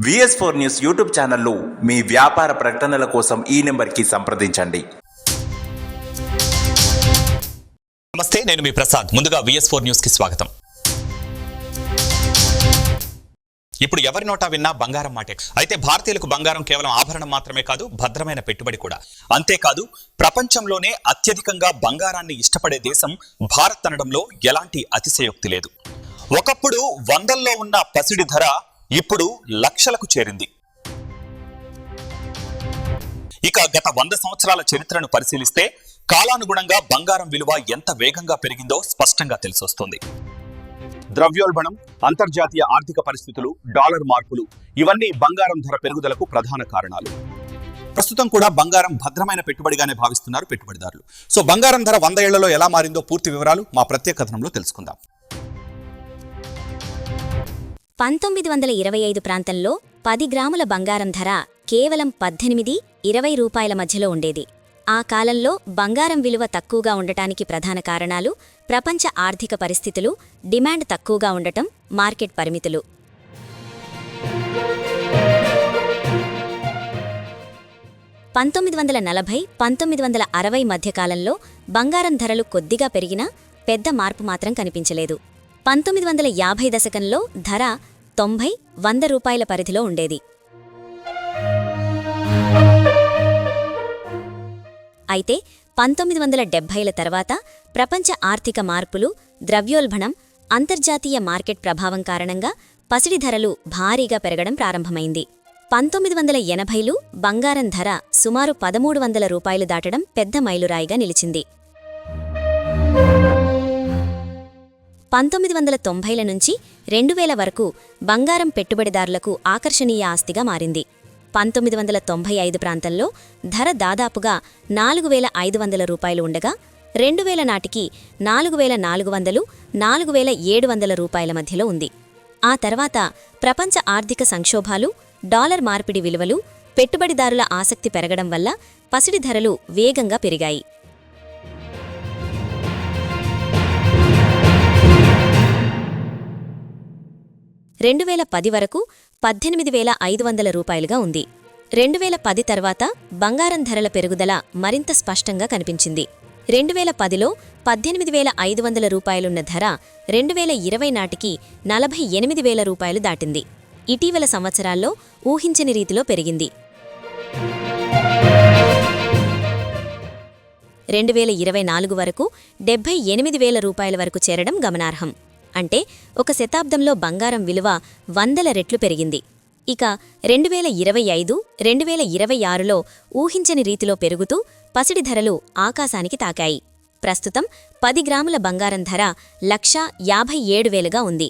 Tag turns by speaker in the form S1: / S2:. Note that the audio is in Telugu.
S1: VS4 న్యూస్ యూట్యూబ్ ఛానల్లో మీ వ్యాపార ప్రకటనల కోసం ఈ నెంబర్కి సంప్రదించండి.
S2: నమస్తే, నేను మీ ప్రసాద్. ముందుగా VS4 న్యూస్ కి స్వాగతం. ఇప్పుడు ఎవరి నోటా విన్నా బంగారం మాటే. అయితే భారతీయులకు బంగారం కేవలం ఆభరణం మాత్రమే కాదు, భద్రమైన పెట్టుబడి కూడా. అంతేకాదు, ప్రపంచంలోనే అత్యధికంగా బంగారాన్ని ఇష్టపడే దేశం భారత్ అనడంలో ఎలాంటి అతిశయోక్తి లేదు. ఒకప్పుడు వందల్లో ఉన్న పసిడి ధర ఇప్పుడు లక్షలకు చేరింది. ఇక గత 100 సంవత్సరాల చరిత్రను పరిశీలిస్తే కాలానుగుణంగా బంగారం విలువ ఎంత వేగంగా పెరిగిందో స్పష్టంగా తెలిసొస్తుంది. ద్రవ్యోల్బణం, అంతర్జాతీయ ఆర్థిక పరిస్థితులు, డాలర్ మార్పులు ఇవన్నీ బంగారం ధర పెరుగుదలకు ప్రధాన కారణాలు. ప్రస్తుతం కూడా బంగారం భద్రమైన పెట్టుబడిగానే భావిస్తున్నారు పెట్టుబడిదారులు. సో బంగారం ధర 100 ఏళ్లలో ఎలా మారిందో పూర్తి వివరాలు మా ప్రత్యేక కథనంలో తెలుసుకుందాం.
S3: 1925 ప్రాంతంలో 10 గ్రాముల బంగారం ధర కేవలం 18-20 రూపాయల మధ్యలో ఉండేది. ఆ కాలంలో బంగారం విలువ తక్కువగా ఉండటానికి ప్రధాన కారణాలు ప్రపంచ ఆర్థిక పరిస్థితులు, డిమాండ్ తక్కువగా ఉండటం, మార్కెట్ పరిమితులు. 1940-1960 మధ్యకాలంలో బంగారం ధరలు కొద్దిగా పెరిగినా పెద్ద మార్పు మాత్రం కనిపించలేదు. 1950 దశకంలో ధర 90-100 రూపాయల పరిధిలో ఉండేది. అయితే 1970ల తర్వాత ప్రపంచ ఆర్థిక మార్పులు, ద్రవ్యోల్బణం, అంతర్జాతీయ మార్కెట్ ప్రభావం కారణంగా పసిడి ధరలు భారీగా పెరగడం ప్రారంభమైంది. 1980లు బంగారం ధర సుమారు 1300 రూపాయలు దాటడం పెద్ద మైలురాయిగా నిలిచింది. 1990ల నుంచి 2000 వరకు బంగారం పెట్టుబడిదారులకు ఆకర్షణీయ ఆస్తిగా మారింది. 1995 ప్రాంతంలో ధర దాదాపుగా 4500 రూపాయలు ఉండగా 2000 నాటికి 4400-4700 రూపాయల మధ్యలో ఉంది. ఆ తర్వాత ప్రపంచ ఆర్థిక సంక్షోభాలు, డాలర్ మార్పిడి విలువలు, పెట్టుబడిదారుల ఆసక్తి పెరగడం వల్ల పసిడి ధరలు వేగంగా పెరిగాయి. 2010 వరకు 18,500 రూపాయలుగా ఉంది. 2010 తర్వాత బంగారం ధరల పెరుగుదల మరింత స్పష్టంగా కనిపించింది. 2010లో 18,500 రూపాయలున్న ధర 2020 నాటికి 48,000 రూపాయలు దాటింది. ఇటీవల సంవత్సరాల్లో ఊహించని రీతిలో పెరిగింది. 2024 వరకు 78,000 రూపాయల వరకు చేరడం గమనార్హం. అంటే ఒక శతాబ్దంలో బంగారం విలువ 100 రెట్లు పెరిగింది. ఇక 2025-2026లో ఊహించని రీతిలో పెరుగుతూ పసిడి ధరలు ఆకాశానికి తాకాయి. ప్రస్తుతం 10 గ్రాముల బంగారం ధర 1,57,000గా ఉంది.